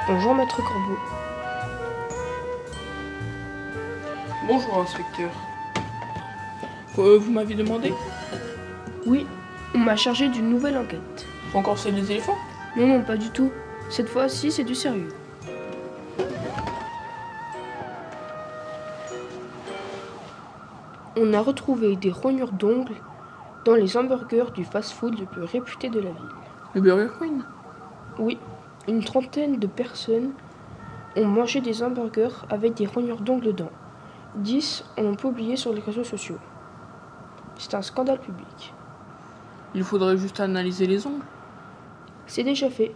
Bonjour, maître Corbeau. Bonjour, inspecteur. Vous m'avez demandé? Oui, on m'a chargé d'une nouvelle enquête. Encore celle des éléphants? Non, non, pas du tout. Cette fois-ci, c'est du sérieux. On a retrouvé des rognures d'ongles dans les hamburgers du fast-food le plus réputé de la ville. Le Burger Queen? Oui, une trentaine de personnes ont mangé des hamburgers avec des rognures d'ongles dedans. 10 en ont publié sur les réseaux sociaux. C'est un scandale public. Il faudrait juste analyser les ongles. C'est déjà fait.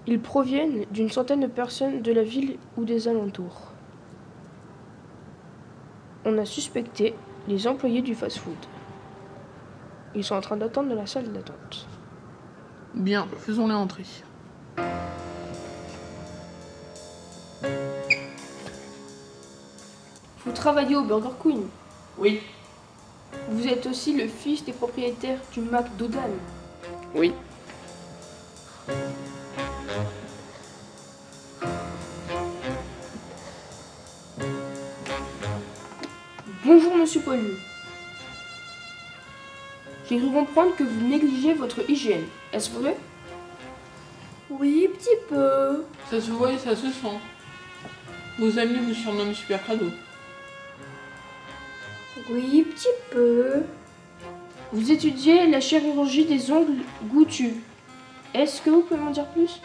Ils proviennent d'une centaine de personnes de la ville ou des alentours. On a suspecté les employés du fast-food. Ils sont en train d'attendre dans la salle d'attente. Bien, faisons-les entrer. Vous travaillez au Burger Queen. Oui. Vous êtes aussi le fils des propriétaires du McDonald's. Oui. Bonjour, monsieur Paulu. J'ai cru comprendre que vous négligez votre hygiène. Est-ce vrai? Oui, petit peu. Ça se voit et ça se sent. Vos amis vous surnomment Super Crado. Oui, petit peu. Vous étudiez la chirurgie des ongles goûtus. Est-ce que vous pouvez m'en dire plus?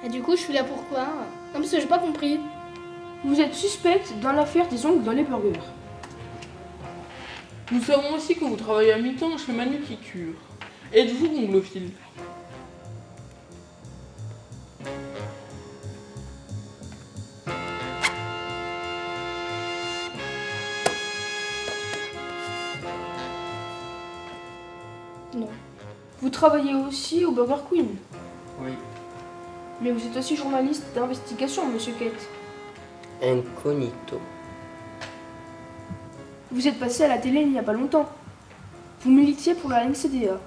Et du coup, je suis là pourquoi? Non, parce que j'ai pas compris. Vous êtes suspecte dans l'affaire des ongles dans les burgers. Nous savons aussi que vous travaillez à mi-temps chez Manuticure. Êtes-vous onglophile? Non. Vous travaillez aussi au Burger Queen. Oui. Mais vous êtes aussi journaliste d'investigation, monsieur Kate. Incognito. Vous êtes passé à la télé il n'y a pas longtemps. Vous militiez pour la NCDA.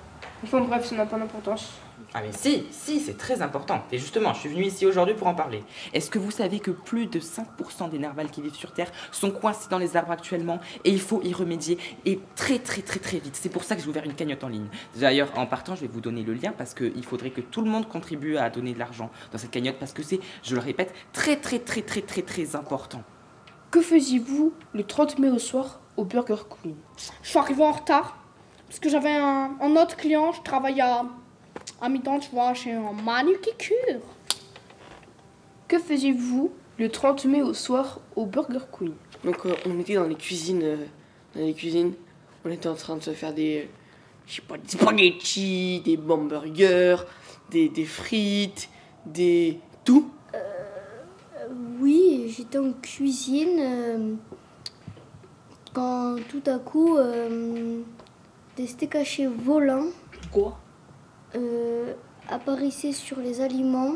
Enfin bref, ça n'a pas d'importance. Ah mais si, c'est très important. Et justement, je suis venu ici aujourd'hui pour en parler. Est-ce que vous savez que plus de 5% des narvals qui vivent sur Terre sont coincés dans les arbres actuellement et il faut y remédier et très vite. C'est pour ça que j'ai ouvert une cagnotte en ligne. D'ailleurs, en partant, je vais vous donner le lien parce qu'il faudrait que tout le monde contribue à donner de l'argent dans cette cagnotte parce que c'est, je le répète, très important. Que faisiez-vous le 30 mai au soir au Burger Queen? Je suis arrivée en retard. Parce que j'avais un autre client. Je travaille à mi-temps, tu vois, chez un manucure. Que faisiez-vous le 30 mai au soir au Burger Queen? Donc on était dans les cuisines, on était en train de se faire des, je sais pas, des spaghettis, des hamburgers, des frites, des tout. Oui, j'étais en cuisine quand tout à coup des steaks hachés volants Quoi? apparaissaient sur les aliments.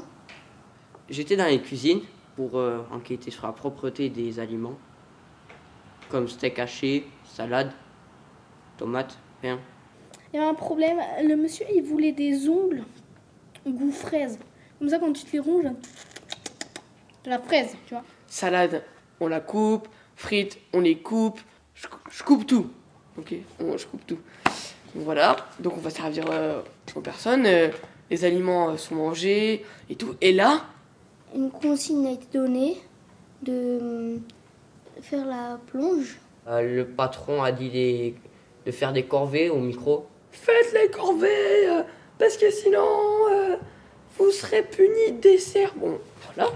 J'étais dans les cuisines pour enquêter sur la propreté des aliments, comme steak haché, salade, tomates, pain. Il y avait un problème. Le monsieur, il voulait des ongles goût fraise. Comme ça, quand tu te les ronges, la fraise, tu vois. Salade, on la coupe, frites, on les coupe, je coupe tout. Ok, je coupe tout. Donc voilà, donc on va servir aux personnes, les aliments sont mangés et tout. Et là, Une consigne a été donnée de faire la plonge. Le patron a dit de faire des corvées au micro. faites les corvées, parce que sinon, vous serez punis de dessert. Bon, voilà.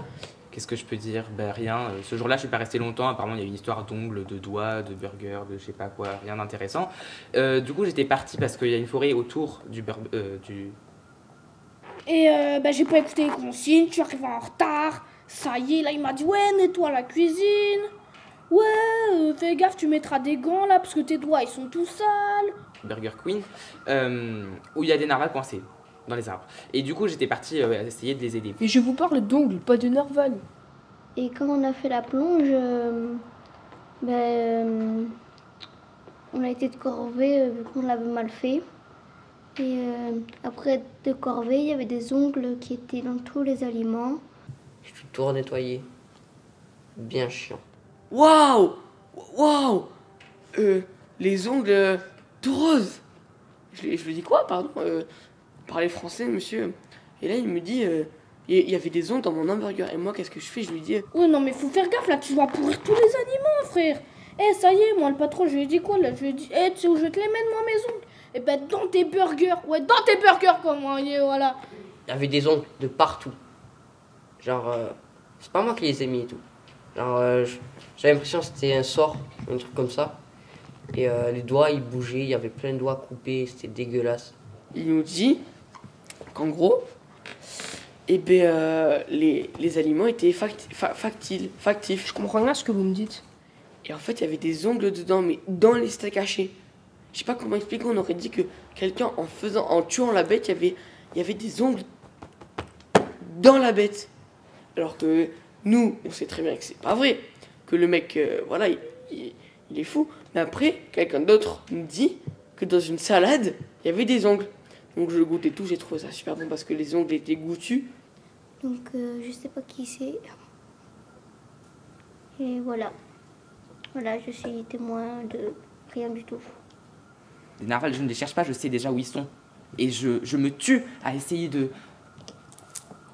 Qu'est-ce que je peux dire? Ben rien. Ce jour-là, je suis pas resté longtemps. Apparemment, il y a une histoire d'ongles, de doigts, de burgers, de je sais pas quoi, rien d'intéressant. Du coup, j'étais parti parce qu'il y a une forêt autour du Et j'ai pas écouté les consignes, tu arrives en retard. Ça y est, là, il m'a dit, ouais, nettoie la cuisine. Ouais, fais gaffe, tu mettras des gants là, parce que tes doigts, ils sont tout sales. Burger Queen, où il y a des narvals coincés dans les arbres. Et du coup, j'étais parti essayer de les aider. Mais je vous parle d'ongles, pas de narval. Et quand on a fait la plonge, on a été de corvée vu qu'on l'avait mal fait. Et après de corvée, il y avait des ongles qui étaient dans tous les aliments. J'ai tout nettoyé. Bien chiant. Waouh! Waouh! Les ongles tout roses. Je lui dis quoi, pardon? Parlez français, monsieur. Et là, il me dit, il y avait des ongles dans mon hamburger. Et moi, qu'est-ce que je fais? Je lui dis, Ouais, non, mais faut faire gaffe là, tu vas pourrir tous les aliments, frère. Eh, ça y est, moi, le patron, je lui ai dit quoi là? Je lui ai dit, eh, tu sais où je vais te les mettre, moi, mes ongles? Eh ben, dans tes burgers. Ouais, dans tes burgers, comment, voilà. Il y avait des ongles de partout. Genre, c'est pas moi qui les ai mis et tout. Genre, j'avais l'impression que c'était un sort, un truc comme ça. Et les doigts, ils bougeaient, il y avait plein de doigts coupés, c'était dégueulasse. il nous dit qu'en gros, eh ben, les aliments étaient factifs. Je comprends rien à ce que vous me dites. Et en fait, il y avait des ongles dedans, mais dans les steaks hachés. Je sais pas comment expliquer, on aurait dit que quelqu'un, en tuant la bête, il y avait des ongles dans la bête. Alors que nous, on sait très bien que c'est pas vrai. Que le mec, voilà, il est fou. Mais après, quelqu'un d'autre nous dit que dans une salade, il y avait des ongles. Donc je goûtais tout, j'ai trouvé ça super bon parce que les ongles étaient goûtus. Donc je sais pas qui c'est. Et voilà. Voilà, je suis témoin de rien du tout. Les narvals, je ne les cherche pas, je sais déjà où ils sont. Et je me tue à essayer de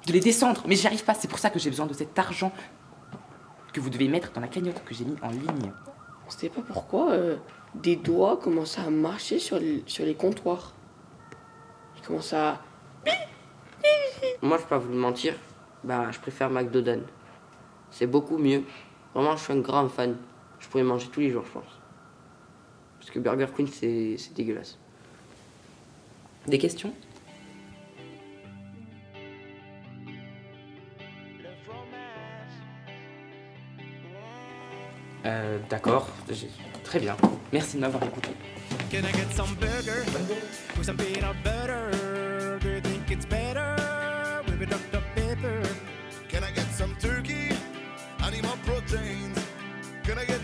les descendre. Mais j'y arrive pas, c'est pour ça que j'ai besoin de cet argent que vous devez mettre dans la cagnotte que j'ai mis en ligne. On sait pas pourquoi des doigts commençaient à marcher sur les comptoirs. Ils commencent à... Moi, je peux pas vous le mentir, bah, je préfère McDonald's. C'est beaucoup mieux. Vraiment, je suis un grand fan. Je pourrais manger tous les jours, je pense. Parce que Burger Queen, c'est dégueulasse. Des questions? D'accord, très bien. Merci de m'avoir écouté. Can I get some burger with some peanut butter? Do you think it's better with a Dr. Pepper? Can I get some turkey? Animal protein. Can I get